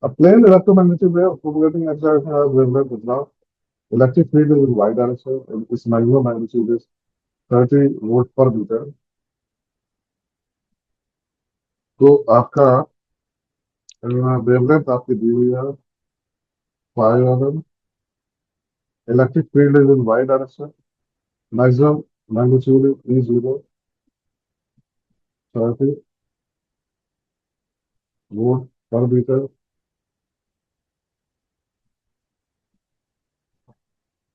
A plain electromagnetic wave propagating at the wavelength is now electric field is in y direction and its maximum magnitude is 30 volt per metre. तो आपका wavelength आपकी दी हुई है 5 mm, electric field is in Y direction, maximum magnitude is E zero 30 volt per metre.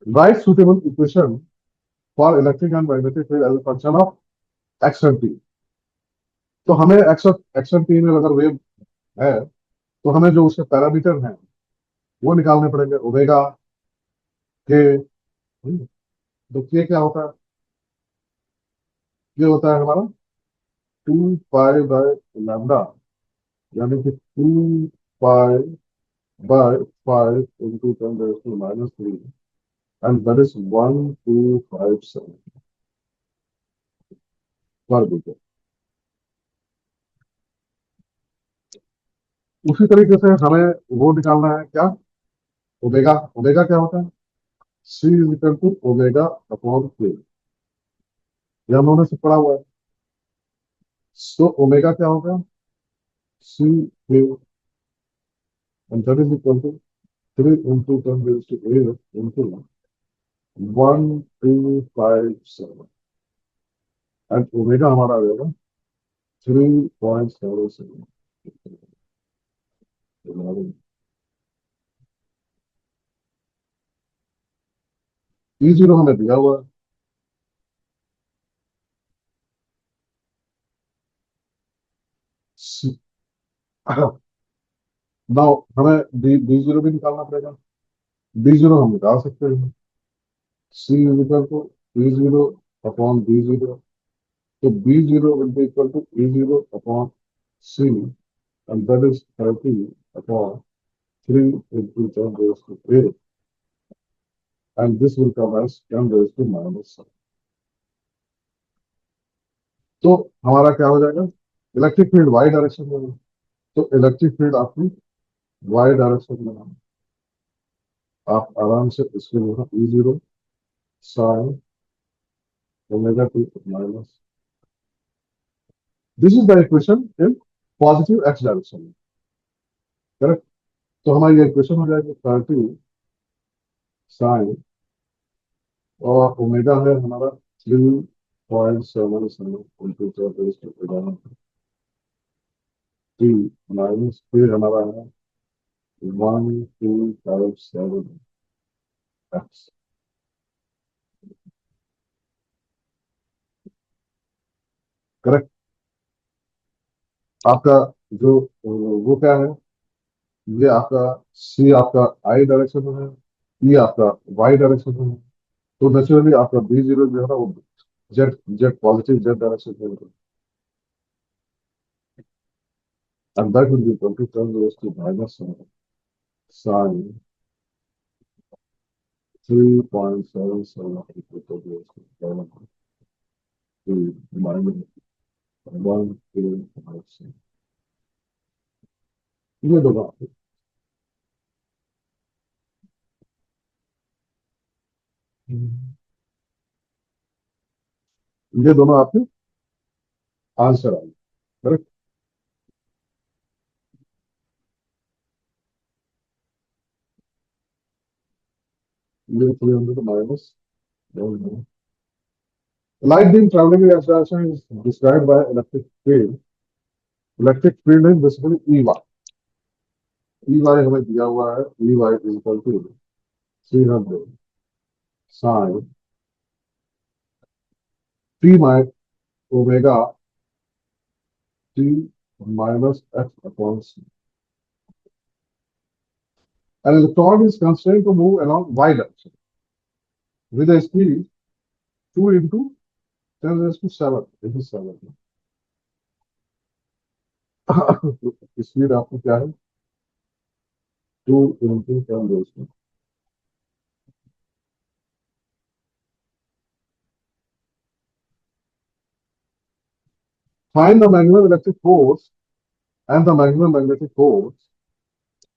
Write suitable equation for electric and magnetic field as a function of X and T. तो हमें x and T में अगर wave है तो हमें जो उसके parameter हैं वो निकालने पड़ेंगे। ओमेगा के, तो के क्या होता है? ये होता है हमारा 2 पाई बाय लैम्डा, यानी कि 2 pi by 5 into 10⁻³ and that is 1257 पर मीटर। उसी तरीके से हमें वो निकालना है क्या, ओमेगा। ओमेगा क्या होता है? C is equal to omega upon K, ये हम लोगों ने सब पढ़ा हुआ है। सो ओमेगा क्या होगा? C K, and that is equal to 3 into 10⁻8 into 1257 and omega हमारा आ जाएगा 3.77। ई जीरो हमें दिया हुआ है। नाउ हमें डी जीरो भी निकालना पड़ेगा। डी जीरो हम निकाल सकते हैं, C is equal to E zero upon D zero. तो B zero will be equal to E zero upon C, and that is 30 upon 3 into 10⁻8, and this will come as 10⁻⁻7। तो हमारा क्या हो जाएगा? इलेक्ट्रिक फील्ड वाई डायरेक्शन में है। तो electric field आपकी वाई डायरेक्शन में है। आप आराम से इसके लिए E zero sine omega T minus, this is the equation in positive X direction में, करेक्ट। तो हमारी ये इक्वेशन हो जाएगी 30 साइन, और ओमेगा है हमारा 3.77 इंटू 10⁻11 टी माइनस, फिर हमारा है 1257 एक्स। करेक्ट। आपका जो वो क्या है, ये आपका सी आपका आई डायरेक्शन में है, ई आपका वाई डायरेक्शन में है। तो नेचुरली आपका बी जीरो जो है ना वो Z Z positive Z direction में है, and that will be equal to 10⁻⁻7 sine 3.77 equal to 1 ये दोनों आपके, ये दोनों आपके आंसर आए। करेक्ट। ये 300 minus light beam traveling in x direction is described by electric field. Electric field is basically EY। EY हमें दिया हुआ है, EY is equal to 300 sin T minus omega T minus x upon c. An electron is constrained to move along y direction with a speed 2 into 10 raised to 7. This is 7। Speed आपको क्या है? 2 into 10 raised to। Find the maximum electric force and the maximum magnetic force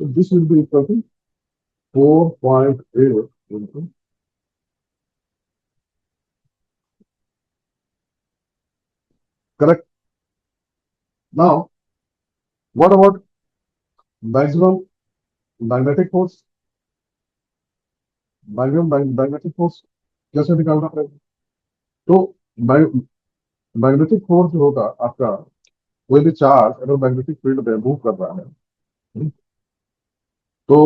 So this will be equal to 4.8 into. Correct. Now, what about maximum magnetic force? Magnetic force कैसे निकालना पड़ेगा? तो magnetic force जो होगा आपका, कोई भी charge अगर मैग्नेटिक फील्ड में मूव कर रहा है, तो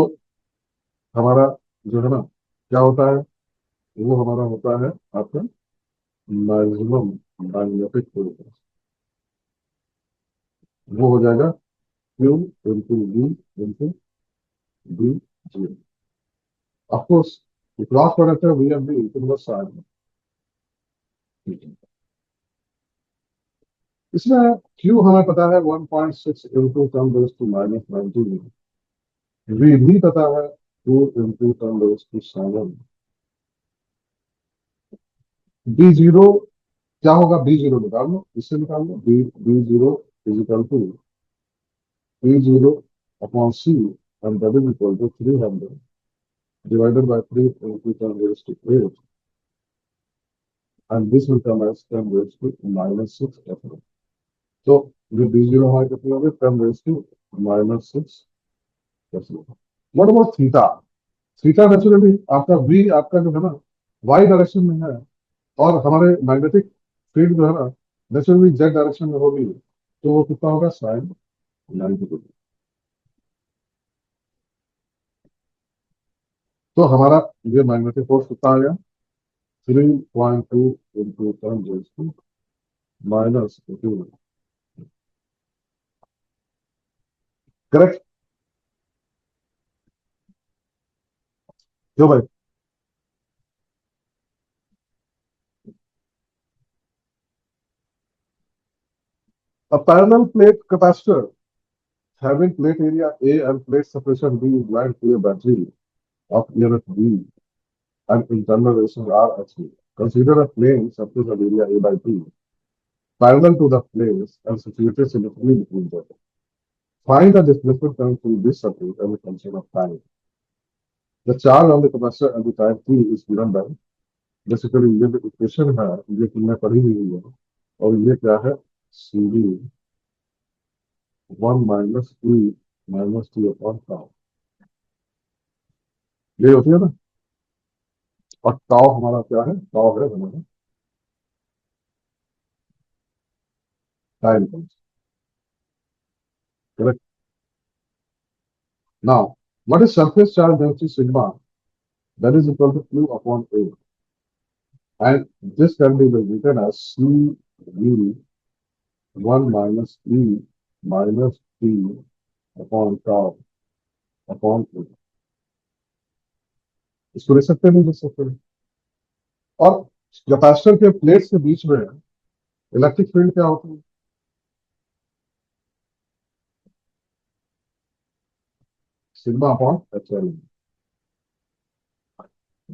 हमारा जो है ना, क्या होता है, वो हमारा होता है आपका मैक्सिमम मैग्नेटिक फोर्स। वो हो जाएगा Q into V into D G. Of course cross product है V M B inverse sine में। इसमें क्यू हमें पता है 1.6 इंटू 10⁻⁹ वी भी पता है 2 इंटू 10⁻⁷। बी जीरो क्या होगा? बी जीरो निकाल लो, इससे निकाल लो। B zero is equal to B zero upon C and that is equal to 300 divided by 3 into 10⁻⁸ and this will come as 10⁻⁻⁶। तो जो बी जीरो हमारे कितने होंगे? 10⁻⁻⁶। What about theta? Theta naturally आपका वी आपका जो है ना, वाई डायरेक्शन में है, और हमारे मैग्नेटिक फील्ड जो है ना, नेचुरली जेड डायरेक्शन में होगी, तो वो कितना होगा? Sine 90 degree. तो हमारा ये मैग्नेटिक फोर्स कितना आ गया? 3.2 इंटू 10⁻⁻²। करेक्ट क्यों भाई? A parallel plate capacitor having plate area A and plate separation B is linked to a battery of unit B and internal resistance R H B. Consider a plane surface of area A by B parallel to the planes and situated symmetrically between them. Find the displacement current through this surface as a function of time. The charge on the capacitor at the time t is given by, basically ये जो equation है ये तुमने पढ़ी हुई है, और ये क्या है? सी डी 1 - e - t/τ ये होती है ना। और टाउ हमारा क्या है? टाउ है हमारा time constant. Correct. Now what is surface charge density sigma? That is equal to Q upon A, and this can be written as CV 1 - e - t upon tau upon A। इसको लिख सकते हैं, नहीं लिख सकते हैं? और कैपेसिटर के प्लेट्स के बीच में इलेक्ट्रिक फील्ड क्या होती है? सिग्मा अपॉन एप्सिलॉन,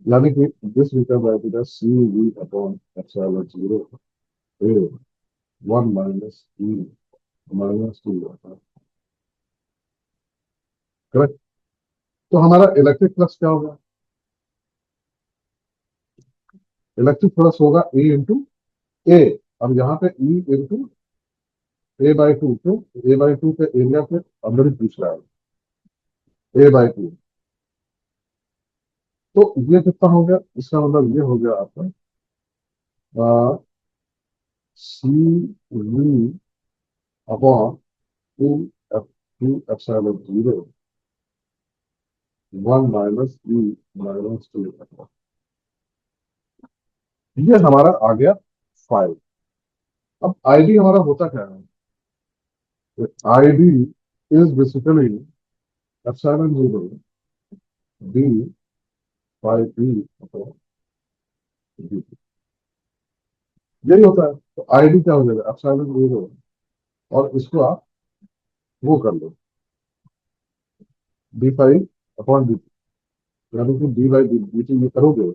यानी कि this become right is C V upon epsilon zero A 1 - e - t। Correct. तो हमारा इलेक्ट्रिक फ्लक्स क्या होगा? इलेक्ट्रिक फ्लक्स होगा E इंटू ए। अब यहाँ पे E इंटू A/2, क्यों? A/2 के एरिया के अंदर ही पूछ रहा है, A/2। तो ये कितना हो गया? इसका मतलब ये हो गया आपका C V upon two F two epsilon zero one minus E minus two. ये हमारा आ गया फाइव। अब आईडी हमारा होता क्या है? ID is basically epsilon zero D five E upon D. यही होता है। तो आईडी क्या हो जाएगा? Epsilon zero. और इसको आप वो कर लो, डी फाइव अपॉन डी, यानी कि D by D D T ये करोगे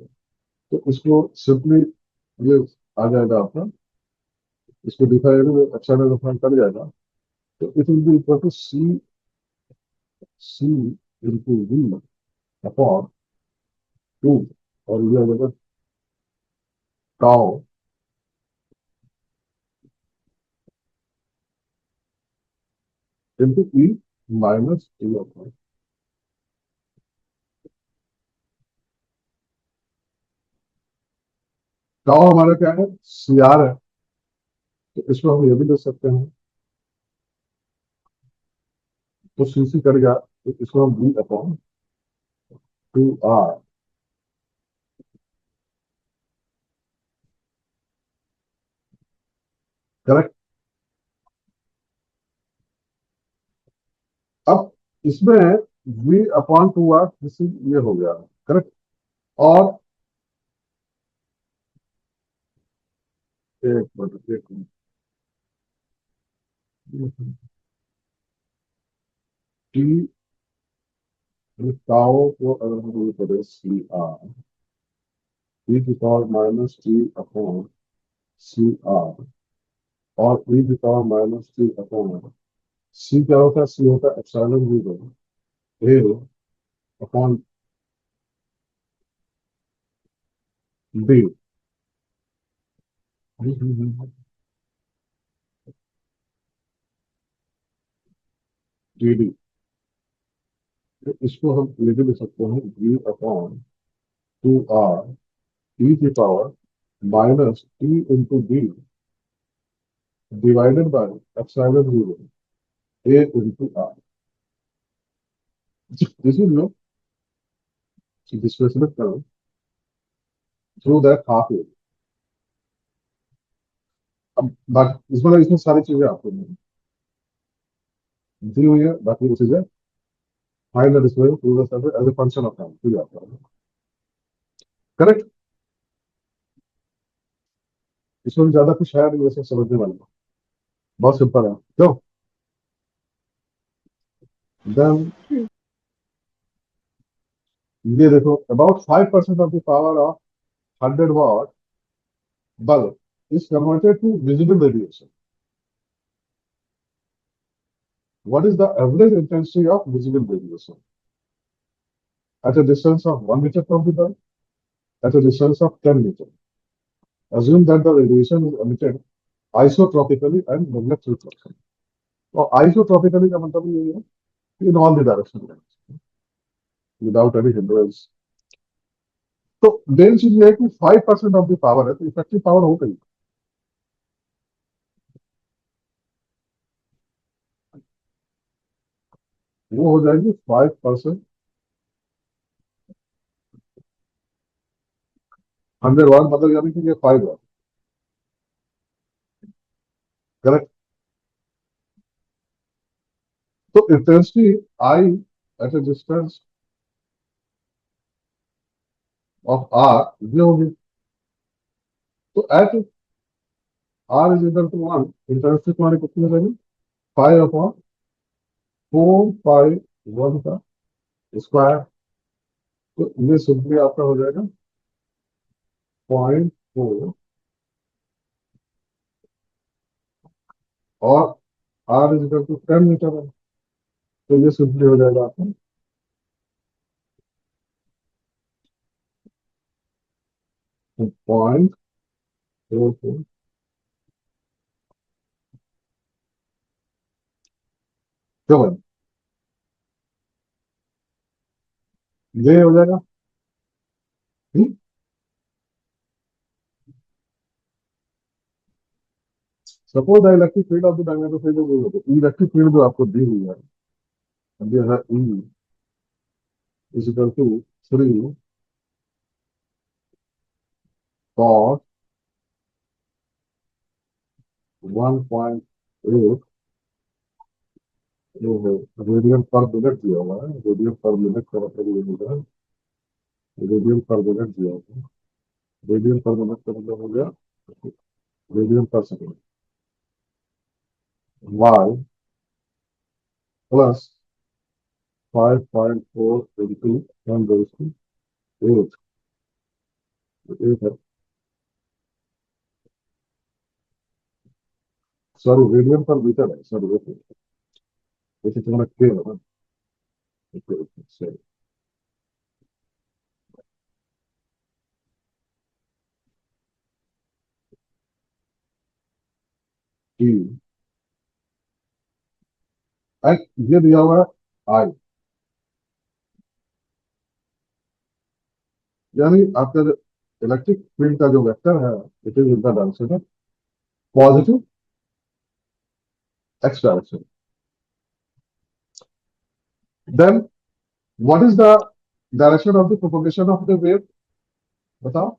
तो इसको सिंपली ये आ जाएगा आपका। इसको डी फाइव एप्सिलॉन अपॉन कर जाएगा। तो it will be equal to C into V upon two. और ये हो जाएगा tau into e minus T upon. Tau हमारा क्या है? सी आर है। तो इसको हम ये भी लिख सकते हैं। तो सी सी कट गया, तो इसको हम B upon two R. Correct. अब इसमें वी अपॉन टू आर ये हो गया। करेक्ट। और एक मिनट, एक मिनट, टी टाउ को अगर हम ये करें सी आर, ई की power minus T upon C R, और ई की power minus T upon C क्या होता है? सी होता है epsilon zero A upon D D D. तो इसको हम ये भी लिख सकते हैं, D upon two R E की power minus T into D divided by epsilon zero A into R. This is no displacement current through that half A. अब बाकी इसमें सारी चीजें आपको दी हुई है। बाकी वो चीजें find the displacement through the surface as a function of time, ठीक है आपका। करेक्ट। इसमें ज्यादा कुछ है नहीं वैसे समझने वाला। बहुत सिंपल है क्यों? देन ये देखो, about 5% of the power of 100 watt bulb is converted to visible radiation. What is the average intensity of visible radiation at a distance of 1 meter from the bulb, at a distance of 10 meters? Assume that the radiation is emitted isotropically and reflectropically. और isotropically का मतलब ये है in all the directions without any hindrance. तो main चीज ये है कि 5% ऑफ द पावर है, तो इफेक्टिव पावर हो गई। वो हो जाएगी 5%। 100 watt मतलब यानी कि ये 5 watt। करेक्ट। तो intensity I at a distance of R ये होगी। तो at R is equal to one, intensity तुम्हारी कितनी हो जाएगी? 5/4 पाई 1 का स्क्वायर। तो ये सिंपली आपका हो जाएगा 0.4। और R is equal to 10 metre है, तो ये सिंपली हो जाएगा आपका 0.44। तो भाई ये हो जाएगा। Suppose the electric field of the magneto field, electric field जो आपको दी हुई है, ये है E is equal to 3 cos 1.8 जो है रेडियन पर मिनट दिया हुआ है। रेडियन पर मिनट का मतलब ये होगा, रेडियन पर मिनट दिया हुआ है। रेडियन पर मिनट का मतलब हो गया रेडियन पर सेकेंड। वाई प्लस 5.4 इंटू 10⁻8 8 है। सॉरी, रेडियन पर मीटर है। सॉरी, वैसे तुम्हारा के है ना। सॉरी, टी ये दिया हुआ है आई, यानी आपका इलेक्ट्रिक फील्ड का जो वेक्टर है it is in the direction of positive X direction. Then what is the direction of the propagation of the wave, बताओ।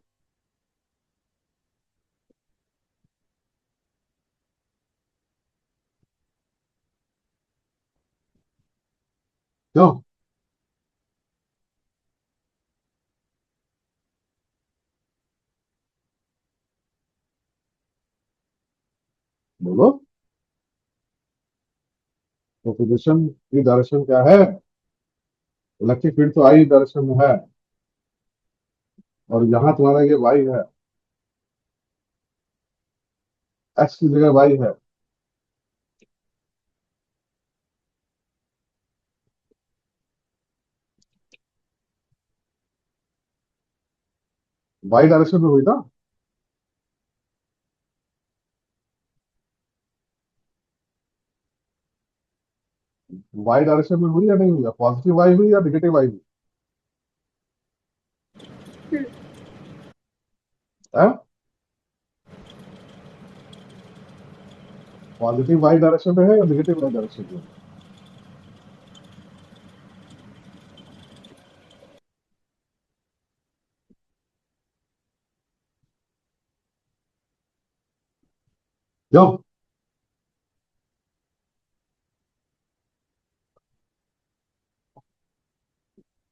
क्यों? बोलो। प्रोपगेशन की डायरेक्शन क्या है? इलेक्ट्रिक फील्ड तो आई डायरेक्शन में है, और यहाँ तुम्हारा ये वाई है, एक्स की जगह वाई है। वाई डायरेक्शन में हुई ना? वाई डायरेक्शन में हुई या नहीं हुई? पॉजिटिव वाई हुई या निगेटिव वाई हुई? पॉजिटिव वाई डायरेक्शन में है या निगेटिव वाई डायरेक्शन में है? क्यों?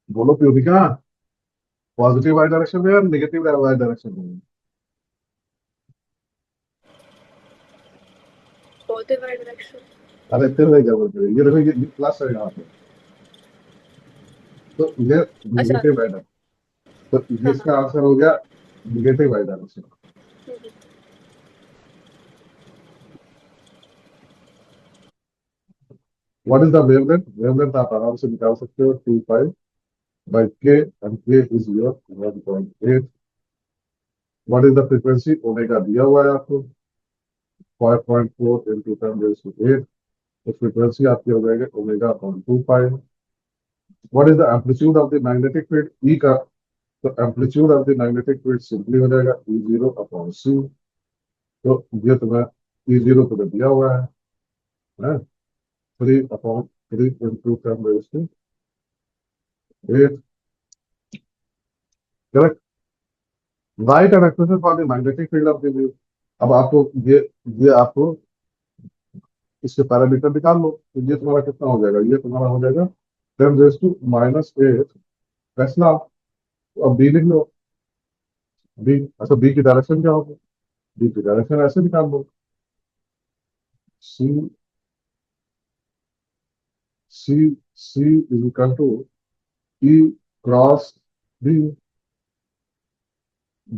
बोलो प्यूबिका, पॉजिटिव वाई डायरेक्शन में या निगेटिव वाई डायरेक्शन में? Positive Y direction. अरे फिर वही क्या बोलते हैं, ये देखो ये प्लस है यहाँ पे, तो ये अच्छा। Negative Y direction. तो ये हाँ हाँ। इसका आंसर हो गया negative Y direction. What is the wavelength? Wavelength आप आराम से निकाल सकते हो, 2 pi by K, and K is your 1.8। What is the frequency? Omega दिया हुआ है आपको, 5.4 इंटू 10⁻8। तो फ्रीक्वेंसी आपकी हो जाएगी omega upon 2 pi. What is the amplitude of the magnetic field? E का, तो amplitude of the magnetic field simply हो जाएगा E0/C। तो ये तुम्हें E0 तुम्हें दिया हुआ है 3/3 into 10⁻8। Correct. Right an expression for the magnetic field of the wave. अब आपको ये आपको इसके पैरामीटर निकाल लो, तो ये तुम्हारा कितना हो जाएगा? ये तुम्हारा हो जाएगा 10⁻⁻8 फैसला। अब बी लिख लो। बी, अच्छा बी की डायरेक्शन क्या होगी? बी की डायरेक्शन ऐसे निकाल लो, C C C is equal to E cross B.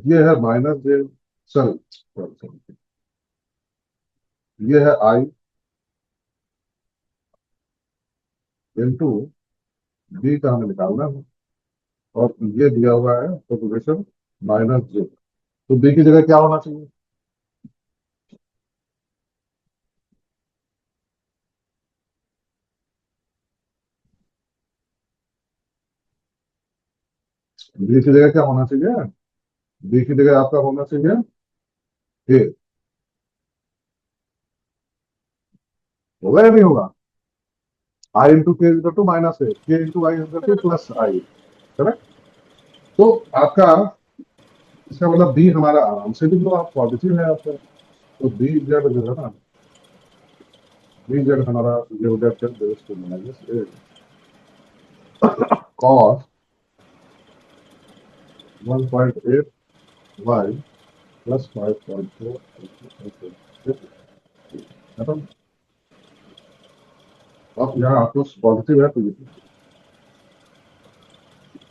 ये है -J, सॉरी सॉरी सॉरी, ये है आई इंटू बी का हमें निकालना है, और ये दिया हुआ है प्रोपोगेशन -J। तो बी की जगह क्या होना चाहिए? बी की जगह क्या होना चाहिए? बी की जगह आपका होना चाहिए ए। होगा या नहीं होगा? आई इंटू के इक्वल टू माइनस ए, के into I equal two plus I, correct. तो आपका इसका मतलब बी हमारा आराम से भी, तो आप पॉजिटिव है आपका, तो बी जेड जो है ना, बी जेड हमारा ये हो गया ten raise to minus A cos 1.8 Y plus 5.4 खत्म। अब यहाँ आपको पॉजिटिव है तो ये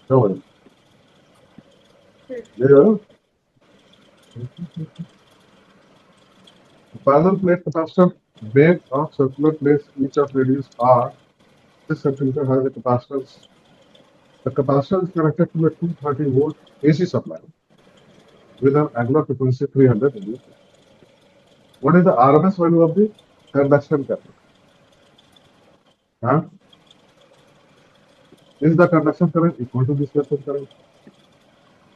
क्या हो जाएगा? Parallel plate capacitor made of circular plates each of radius r 6 centimeter has a capacitance. The capacitor is connected to a 230-volt AC supply with an angular frequency 300 millivolts. What is the RMS value of the conduction current? Huh? Is the conduction current equal to displacement current?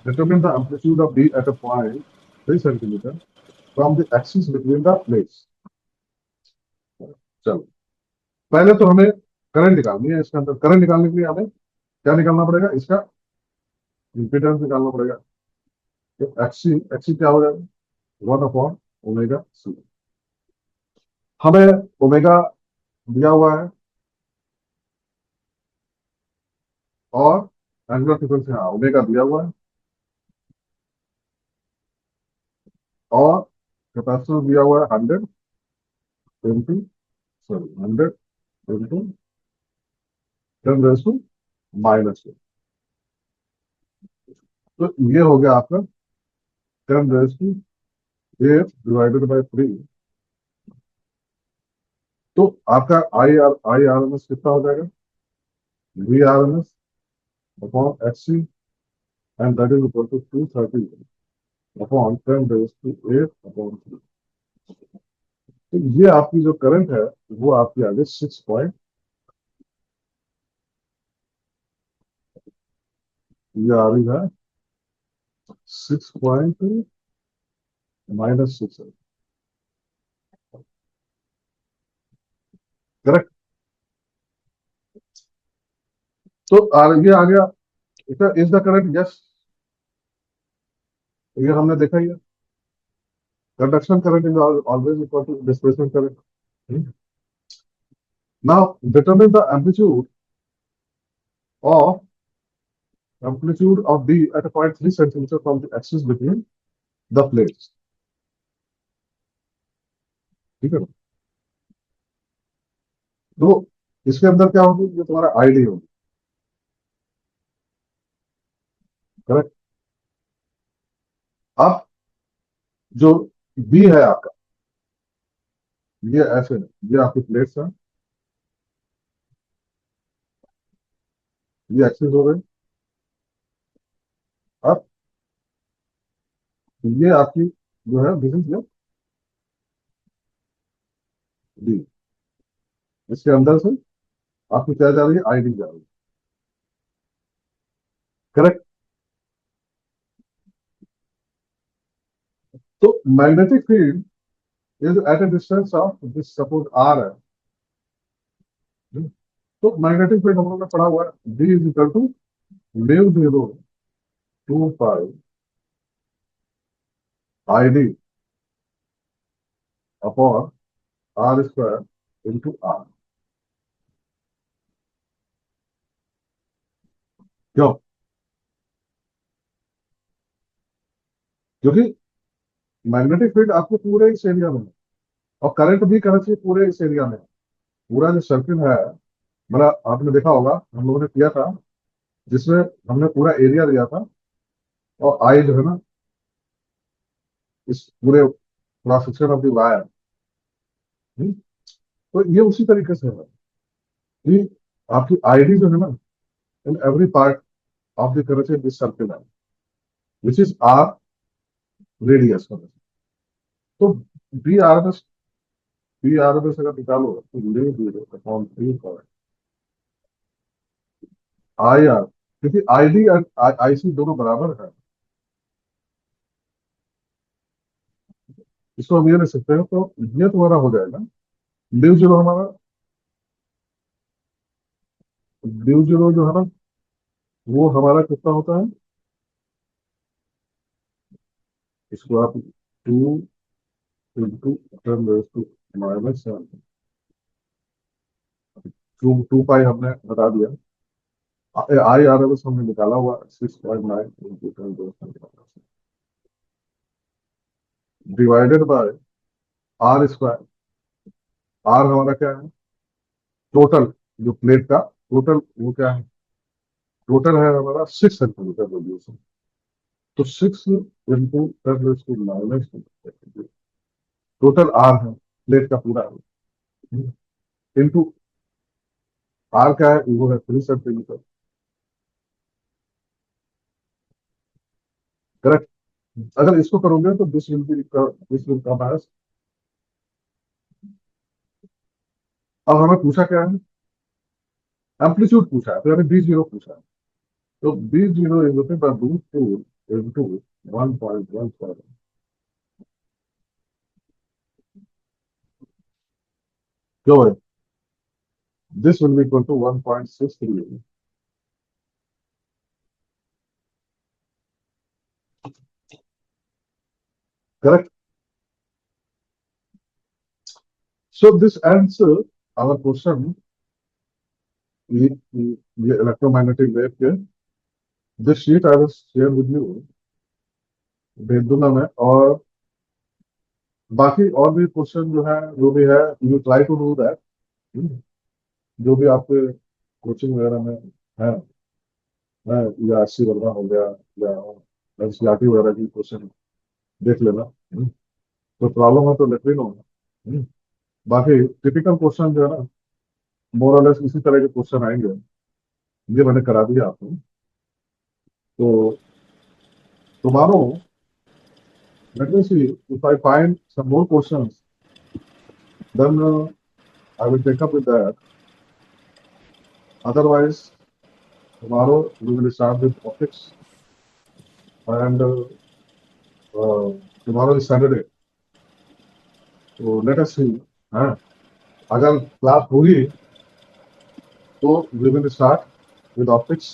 Determine the amplitude of D at a point 3 centimeter from the axis between the plates. चलो, पहले तो हमें current निकालनी है। इसके अंदर current निकालने के लिए हमें क्या निकालना पड़ेगा? इसका इम्पीडेंस निकालना पड़ेगा। तो एक्सी एक्सी क्या हो जाएगा? 1/ओमेगा सी। हमें ओमेगा दिया हुआ है और एंगुलर फ्रीक्वेंसी, हाँ ओमेगा दिया हुआ है, और कैपेसिटर दिया हुआ है 100 इंटू 10⁻⁻²। तो ये हो गया आपका 10⁻⁸ डिवाइडेड बाय 3। तो आपका आई आर एम एस कितना हो जाएगा? V R M S upon X C, and that is equal to 230 upon 10⁻⁸/3। तो ये आपकी जो करंट है वो आपकी आ गई 6 पॉइंट, ये आ रही है 6.-6 है, करेक्ट। तो ये आ गया इज द करंट, यस, ये हमने देखा ही है। Conduction current is always equal to displacement current. Now determine the of amplitude of D at a point 3 centimeter from the axis between the plates। ठीक है ना? तो इसके अंदर क्या होगी? ये तुम्हारा आईडी होगी, करेक्ट। अब जो बी है आपका, ये ऐसे है, ये आपकी प्लेट्स है, ये एक्सिस हो गई। अब ये आपकी जो है दिस इज योर डी, इसके अंदर से आपकी क्या जा रही है? आईडी जा रही है, करेक्ट। तो magnetic field is at a distance of this, suppose R है। तो मैग्नेटिक फील्ड हम लोग ने पढ़ा हुआ है, D is equal to μ0 2 pi I D upon r² into R. क्यों? क्योंकि मैग्नेटिक फील्ड आपके पूरे इस एरिया में है, और करंट भी करंट चाहिए पूरे इस एरिया में। पूरा जो सर्किल है, मतलब आपने देखा होगा हम लोगों ने किया था, जिसमें हमने पूरा एरिया लिया था, और आई जो है ना इस पूरे cross section of the wire. तो ये उसी तरीके से है कि आपकी आईडी जो है ना, in every part of the current in this circle है, विच इज आर रेडियस। तो बी आर एस अगर निकालो तो ले 0/3 आई आर, क्योंकि आई डी और आई सी दोनों बराबर है। इसको हम ये लिख सकते हैं, तो ये तुम्हारा हो जाएगा ड्यू 0 हमारा ड्यू जीरो जो है ना, वो हमारा कितना होता है, इसको आप 2 × 10⁻⁷ टू पाई हमने बता दिया। आई आर एल हमने निकाला हुआ 6.9 divided by R square. R हमारा क्या है, टोटल, जो प्लेट का टोटल वो क्या है, टोटल है हमारा 6 सेंटीमीटर रेडियस। तो 6 × 10⁻⁻, टोटल आर है प्लेट का पूरा, इंटू आर क्या है, वो है 3 सेंटीमीटर। करेक्ट। अगर इसको करोगे तो दिस विल कम एज। अब हमें पूछा क्या है, एम्पलीट्यूड पूछा है, तो हमें बी जीरो पूछा है। तो B zero is nothing but √2 × 1.17, क्यों है, this will be equal to 1.63। Correct. So this ends our question, ये इलेक्ट्रोमैग्नेटिक वेव के, this sheet I will share with you, भेज दूंगा मैं। और बाकी और भी क्वेश्चन जो है, जो भी है, you try to do that, जो भी आपके कोचिंग वगैरह में है, है, या एससी वगैरह हो गया, या एनसीईआरटी वगैरह की क्वेश्चन देख लेना। तो प्रॉब्लम है तो लेट मी नो। बाकी टिपिकल क्वेश्चन जो है ना, मोर और लेस इसी तरह के क्वेश्चन आएंगे, ये मैंने करा दिया आपको। तो tomorrow, let me see if I find some more questions, then I will take up with that. Otherwise, tomorrow we will start with optics, and tomorrow is Saturday. So let us see. हाँ, अगर class होगी तो we will start with optics,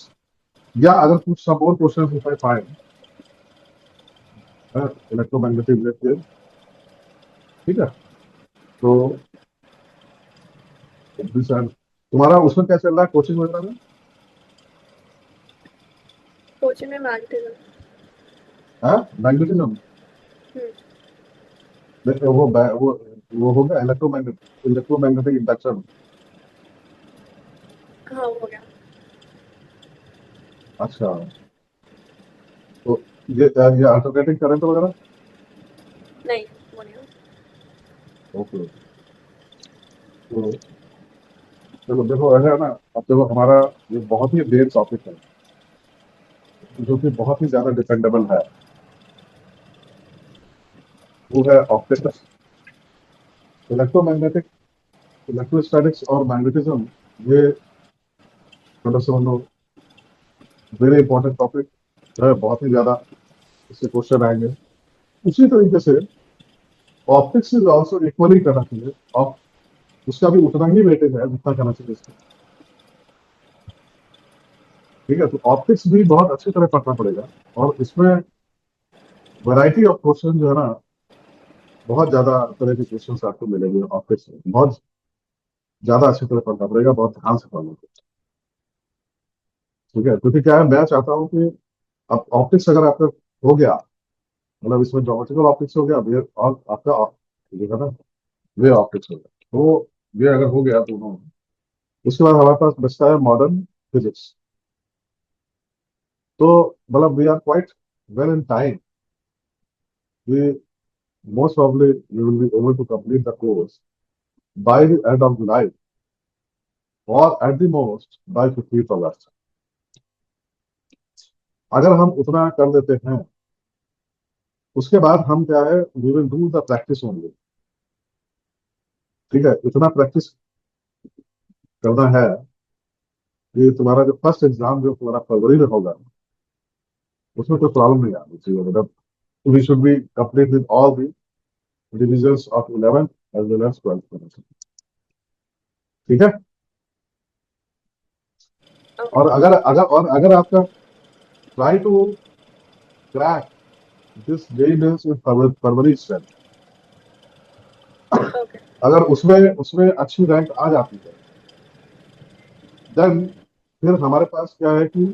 या अगर कुछ some more questions if I find, electromagnetic wave के, ठीक है। तो तुम्हारा उसमें क्या चल रहा है कोचिंग वगैरह में? कोचिंग में मैग्नेटिज्म। हाँ, मैग्नेटिज्म। वो हो गया इलेक्ट्रोमैग्नेटिक इंडक्शन। हाँ हो गया। अच्छा, तो ये अल्टरनेटिंग करंट वगैरह। नहीं वो नहीं हुआ। ओके। तो चलो देखो, ऐसा है ना, अब देखो हमारा ये बहुत ही बेस टॉपिक है, जो कि बहुत ही ज्यादा डिपेंडेबल है, वो है ऑप्टिक्स, इलेक्ट्रोमैग्नेटिक, इलेक्ट्रोस्टैटिक्स और मैग्नेटिज्म। ये थोड़ा सा लो, वेरी इंपॉर्टेंट टॉपिक है, बहुत ही ज्यादा इससे क्वेश्चन आएंगे। उसी तरीके से ऑप्टिक्स इज ऑल्सो इक्वली करना चाहिए, और उसका भी उतना ही वेटेज है जितना करना चाहिए इसका। ठीक है, तो ऑप्टिक्स भी बहुत अच्छी तरह पढ़ना पड़ेगा, और इसमें वैरायटी ऑफ क्वेश्चन जो है ना, बहुत ज्यादा तरह के क्वेश्चन आपको मिलेंगे ऑप्टिक्स में, बहुत ज्यादा अच्छी तरह पढ़ना पड़ेगा, बहुत ध्यान से पढ़ना पड़ेगा। ठीक है, क्योंकि क्या है, मैं चाहता हूँ कि अब ऑप्टिक्स अगर आपका हो गया, मतलब इसमें ज्योमेट्रिकल ऑप्टिक्स हो गया, और आपका जो है ना वे ऑप्टिक्स हो गया, तो ये अगर हो गया दोनों, उसके बाद हमारे पास बचता है मॉडर्न फिजिक्स। तो मतलब we are quite well in time, we most probably we will be able to complete the course by the end of July, or at the most by 15th August। अगर हम उतना कर देते हैं, उसके बाद हम क्या है, we will do the practice only. ठीक है, इतना प्रैक्टिस करना है कि तुम्हारा जो फर्स्ट एग्जाम जो तुम्हारा फरवरी में होगा, उसमें कोई प्रॉब्लम नहीं आनी चाहिए। मतलब we should be complete with all the divisions of 11th as well as 12th। ठीक है। और अगर आपका try to crack this JEE mains in February stand, okay अगर उसमें उसमें अच्छी रैंक आ जाती है, देन फिर हमारे पास क्या है कि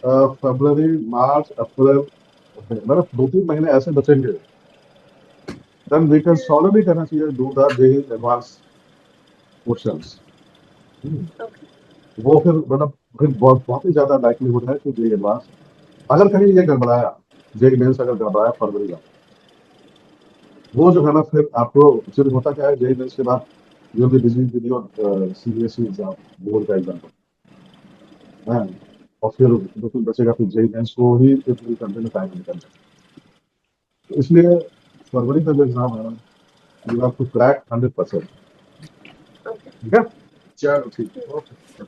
फरवरी मार्च अप्रैल, मतलब 2-3 महीने ऐसे बचेंगे, देन वी कैन सॉलिडली करना चाहिए do the JEE advance questions. Okay वो फिर मतलब फिर बहुत ही ज्यादा लाइक्लीहुड है कि जेई एडवांस, अगर कहीं ये गड़बड़ाया, जेई मेंस अगर गड़बड़ाया फरवरी का, वो जो है ना फिर आपको, फिर होता क्या है जेई मेंस के बाद you will be busy with your CBSE exam, board का एग्जाम है, और फिर बिल्कुल बचेगा फिर जेई मेंस को ही फिर करने में टाइम निकलता है। तो इसलिए फरवरी का जो एग्जाम है ना, you have to crack 100%। Okay ठीक है, चलो ठीक, ओके।